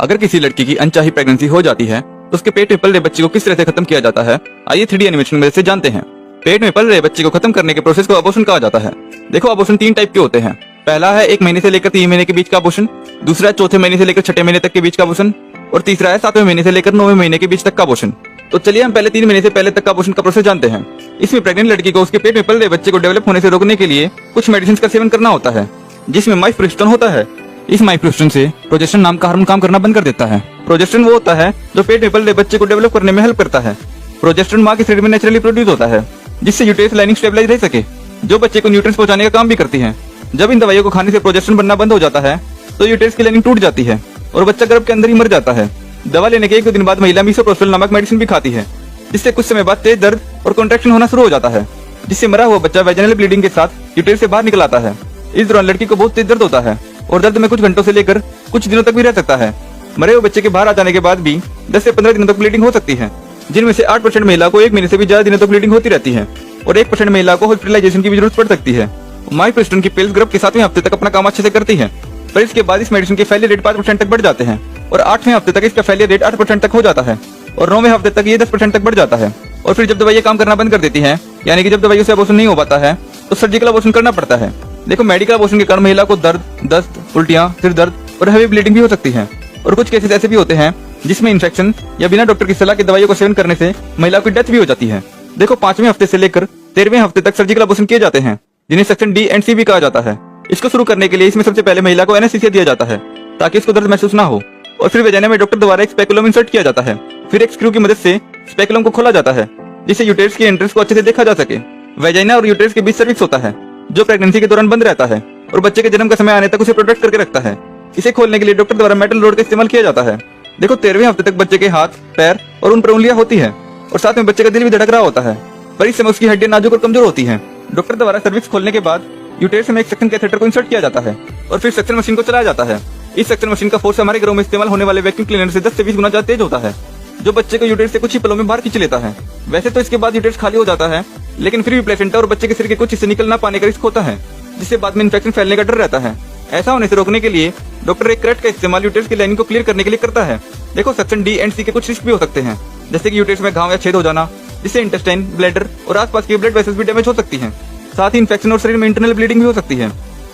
अगर किसी लड़की की अनचाही प्रेगनेंसी हो जाती है तो उसके पेट में पल रहे बच्चे को किस तरह से खत्म किया जाता है, आइए 3D एनिमेशन में से जानते हैं। पेट में पल रहे बच्चे को खत्म करने के प्रोसेस को अबॉर्शन कहा जाता है। देखो, अबॉर्शन 3 टाइप के होते हैं। पहला है 1 महीने से लेकर 3 महीने के बीच का अबॉर्शन, दूसरा है 4थे महीने से लेकर 6ठे महीने तक के बीच का अबॉर्शन, और तीसरा है 7वें महीने से लेकर 9वें महीने के बीच तक का अबॉर्शन। तो चलिए हम पहले 3 महीने से पहले तक का अबॉर्शन का प्रोसेस जानते हैं। इसमें प्रेग्नेंट लड़की को उसके पेट में पल रहे बच्चे को डेवलप होने से रोकने के लिए कुछ मेडिसिन का सेवन करना होता है, जिसमें माइफप्रोजेस्टेरोन होता है। इस माइफप्रोजेस्टेरोन से प्रोजेस्टेरोन नाम का हार्मोन काम करना बंद कर देता है। प्रोजेस्टेरोन वो होता है जो पेट में पल रहे बच्चे को डेवलप करने में हेल्प करता है। प्रोजेस्टेरोन माँ के शरीर में नेचुरली प्रोड्यूस होता है, जिससे यूटेरस लाइनिंग स्टेबलाइज रह सके, जो बच्चे को न्यूट्रिएंट्स पहुंचाने का काम भी करती है। जब इन दवाइयों को खाने से प्रोजेस्टेरोन बनना बंद हो जाता है तो यूटेरस की लाइनिंग टूट जाती है और बच्चा गर्भ के अंदर ही मर जाता है। दवा लेने के 1-2 दिन बाद महिला मीसोप्रोस्टोल नामक मेडिसिन भी खाती है, जिससे कुछ समय बाद तेज दर्द और कॉन्ट्रैक्शन होना शुरू हो जाता है, जिससे मरा हुआ बच्चा वेजाइनल ब्लीडिंग के साथ यूटेरस से बाहर निकल आता है। इस दौरान लड़की को बहुत तेज दर्द होता है और दर्द में कुछ घंटों से लेकर कुछ दिनों तक भी रह सकता है। मरे हुए बच्चे के बाहर आ जाने के बाद भी 10 से 15 दिनों तक ब्लीडिंग हो सकती है, जिनमें से 8% महिला को 1 महीने से भी ज्यादा दिनों तक ब्लीडिंग होती रहती है और 1% महिला को हॉस्पिटलाइजेशन की भी जरूरत पड़ सकती है। माइफप्रोजेस्टेरोन की पिल्स गर्भ के 7वें हफ्ते तक अपना काम अच्छे से करती है, पर इसके बाद इस मेडिसिन के फेलियर रेट 5% तक बढ़ जाते हैं और 8वें हफ्ते तक इसका फेलियर रेट 8% तक हो जाता है और 9वें हफ्ते तक ये 10% तक बढ़ जाता है। और फिर जब दवाइयां काम करना बंद कर देती हैं, यानी कि जब दवाइयों से अबॉर्शन नहीं हो पाता है, तो सर्जिकल अबॉर्शन करना पड़ता है। देखो, मेडिकल अबॉर्शन के कारण महिला को दर्द, दस्त, उल्टियां, सिर दर्द और हेवी ब्लीडिंग भी हो सकती है। और कुछ केसेस ऐसे भी होते हैं जिसमें इन्फेक्शन या बिना डॉक्टर की सलाह के दवाइयों को सेवन करने से महिला की डेथ भी हो जाती है। देखो, 5वें हफ्ते से लेकर 13वें हफ्ते तक सर्जिकल अबॉर्शन किए जाते हैं, जिन्हें सेक्शन D एंड C भी कहा जाता है। इसको शुरू करने के लिए इसमें सबसे पहले महिला को एनेस्थीसिया दिया जाता है ताकि उसको दर्द महसूस ना हो, और फिर वेजाइना में डॉक्टर द्वारा एक स्पेकुलम इंसर्ट किया जाता है। फिर एक स्क्रू की मदद से स्पेकुलम को खोला जाता है, जिससे यूटेरस की एंट्रेंस को अच्छे से देखा जा सके। वेजाइना और यूटेरस के बीच सर्विक्स होता है, जो प्रेगनेंसी के दौरान बंद रहता है और बच्चे के जन्म का समय आने तक उसे प्रोटेक्ट करके रखता है। इसे खोलने के लिए डॉक्टर द्वारा मेटल रोड का इस्तेमाल किया जाता है। देखो, 13वें हफ्ते तक बच्चे के हाथ, पैर और उन पर उंगलियां होती है और साथ में बच्चे का दिल भी धड़क रहा होता है, पर इस समय उसकी हड्डियां नाजुक और कमजोर होती है। डॉक्टर द्वारा सर्विक्स खोलने के बाद यूटेरस में एक सक्शन कैथेटर को इंसर्ट किया जाता है और फिर सक्शन मशीन को चलाया जाता है। इस सक्शन मशीन का फोर्स हमारे घरों में इस्तेमाल होने वाले वैक्यूम क्लीनर से 10 से 20 गुना ज्यादा तेज होता है, जो बच्चे को यूटेरस से कुछ ही पलों में बाहर खींच लेता है। वैसे तो इसके बाद यूटेरस खाली हो जाता है, लेकिन फिर भी प्लेसेंटा और बच्चे के सिर के कुछ हिस्से निकल ना पाने का रिस्क होता है, जिससे बाद में इन्फेक्शन फैलने का डर रहता है। ऐसा होने से रोकने के लिए डॉक्टर एक क्रेट का इस्तेमाल यूटेरस की लाइनिंग को क्लियर करने के लिए करता है। देखो, सेक्शन D एंड C के कुछ रिस्क भी हो सकते हैं, जैसे कि यूटेरस में घाव या छेद हो जाना, जिससे इंटेस्टाइन, ब्लैडर और आसपास की ब्लड वेसल्स भी डैमेज हो सकती हैं। साथ ही इन्फेक्शन और शरीर में इंटरनल ब्लीडिंग भी हो सकती है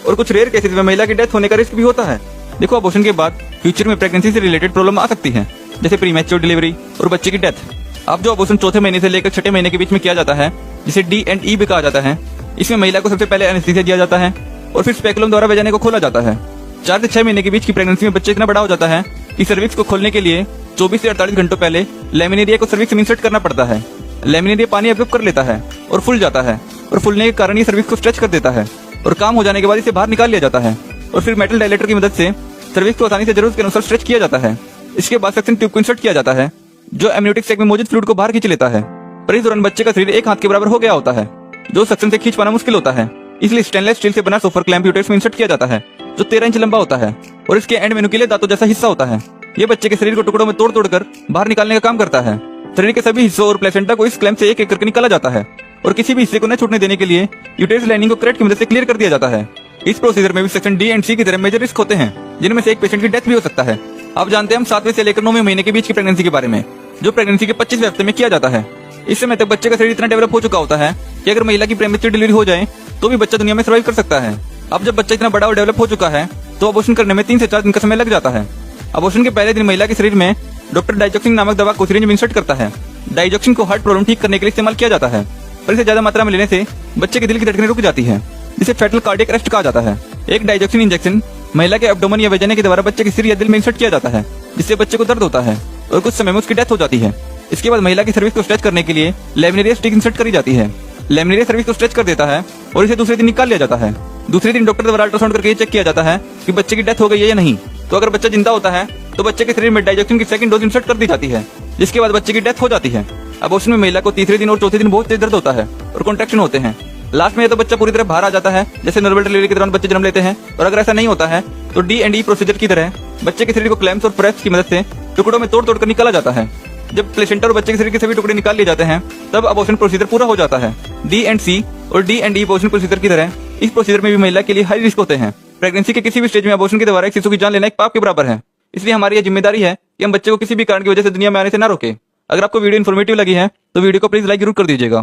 और कुछ रेयर केसेस में महिला की डेथ होने का रिस्क भी होता है। देखो, अबॉर्शन के बाद फ्यूचर में प्रेगनेंसी से रिलेटेड प्रॉब्लम आ सकती है, जैसे प्रीमैच्योर डिलीवरी और बच्चे की डेथ। अब जो अबॉर्शन 4थे महीने से लेकर 6ठे महीने के बीच में किया जाता है, जिसे D एंड E भी कहा जाता है, इसमें महिला को सबसे पहले एनेस्थीसिया दिया जाता है और फिर स्पेकुलम द्वारा वेजाइना को खोला जाता है। 4 से 6 महीने के बीच की प्रेगनेंसी में बच्चा इतना बड़ा हो जाता है कि सर्विक्स को खोलने के लिए 24 से 48 घंटों पहले लैमिनेरिया को सर्विक्स में इंसर्ट करना पड़ता है। लैमिनेरिया पानी एब्जॉर्ब कर लेता है और फूल जाता है, और फूलने के कारण ये सर्विक्स को स्ट्रेच कर देता है और काम हो जाने के बाद इसे बाहर निकाल लिया जाता है और फिर मेटल डायलेटर की मदद से सर्विक्स को आसानी से जरूरत के अनुसार स्ट्रेच किया जाता है। इसके बाद सक्शन ट्यूब को इंसर्ट किया जाता है, जो एमनियोटिक सैक में मौजूद फ्लूइड को बाहर खींच लेता है। पर इस दौरान बच्चे का शरीर एक हाथ के बराबर हो गया होता है, जो सक्शन से खींच पाना मुश्किल होता है। इसलिए स्टेनलेस स्टील से बना सोफर क्लैंप यूटेरस में इंसर्ट किया जाता है, जो 13 इंच लंबा होता है और इसके एंड में नुकीले दांतों जैसा हिस्सा होता है। ये बच्चे के शरीर को टुकड़ों में तोड़ तोड़ कर बाहर निकालने का काम करता है। शरीर के सभी हिस्सों और प्लेसेंटा को इस क्लैंप से एक एक करके निकाला जाता है और किसी भी हिस्से को न छूटने देने के लिए यूटेरस लाइनिंग को क्रेट की मदद से क्लियर कर दिया जाता है। इस प्रोसीजर में भी सेक्शन D एंड C की तरह मेजर रिस्क होते हैं, जिनमें से एक पेशेंट की डेथ भी हो सकता है। अब जानते हैं हम 7वें से लेकर 9वें महीने के बीच की प्रेगनेंसी के बारे में, जो प्रेगनेंसी के 25वें हफ्ते में किया जाता है। इस समय तक बच्चे का शरीर इतना डेवलप हो चुका होता है कि अगर महिला की प्रीमैच्योर डिलीवरी हो जाए तो भी बच्चा दुनिया में सर्वाइव कर सकता है। अब जब बच्चा इतना बड़ा और डेवलप हो चुका है तो अबॉर्शन करने में 3 से 4 दिन का समय लग जाता है। अबॉर्शन के पहले दिन महिला के शरीर में डॉक्टर डाइजॉक्सिन नामक दवा को सिरिंज में इंसर्ट करता है। डाइजॉक्सिन को हार्ट प्रॉब्लम ठीक करने के लिए इस्तेमाल किया जाता है, पर इसे ज्यादा मात्रा में लेने से बच्चे के दिल की धड़कनें रुक जाती है, जिसे फेटल कार्डियक अरेस्ट कहा जाता है। एक डाइजॉक्सिन इंजेक्शन महिला के एब्डोमेन या वेजाइना के द्वारा बच्चे के सिर या दिल में इंसर्ट किया जाता है, जिससे बच्चे को दर्द होता है और कुछ समय में उसकी डेथ हो जाती है। इसके बाद महिला की सर्विक्स को स्ट्रेच करने के लिए लैमिनेरिया स्टिक इंसर्ट करी जाती है। लैमिनेरिया सर्विक्स को स्ट्रेच कर देता है और इसे दूसरे दिन निकाल लिया जाता है। दूसरे दिन डॉक्टर द्वारा अल्ट्रासाउंड करके चेक किया जाता है कि बच्चे की डेथ हो गई है या नहीं। तो अगर बच्चा जिंदा होता है तो बच्चे के शरीर में डाइजॉक्सिन की सेकंड डोज इंसर्ट कर दी जाती है, जिसके बाद बच्चे की डेथ हो जाती है। अबॉर्शन में महिला को तीसरे दिन और चौथे दिन बहुत तेज दर्द होता है और कॉन्ट्रैक्शन होते हैं। लास्ट में तो बच्चा पूरी तरह बाहर आ जाता है, जैसे नॉर्मल डिलीवरी के दौरान बच्चे जन्म लेते हैं। और अगर ऐसा नहीं होता है तो D एंड E प्रोसीजर की तरह बच्चे के शरीर को क्लैंप्स और प्रेप्स की मदद से टुकड़ों में तोड़ तोड़ कर निकाला जाता है। जब प्लेसेंटा और बच्चे के शरीर के सभी टुकड़े निकाल लिए जाते हैं तब अबॉर्शन प्रोसीजर पूरा हो जाता है। D एंड C और D and E abortion procedure की तरह इस प्रोसीजर में भी महिला के लिए हाई रिस्क होते हैं। प्रेगनेंसी के किसी भी स्टेज में अबॉर्शन के द्वारा एक शिशु की जान लेना एक पाप के बराबर है। इसलिए हमारी यह जिम्मेदारी है कि हम बच्चे को किसी भी कारण की वजह से दुनिया में आने से ना रोके। अगर आपको वीडियो इन्फॉर्मेटिव लगी है तो वीडियो को प्लीज लाइक जरूर कर दीजिएगा।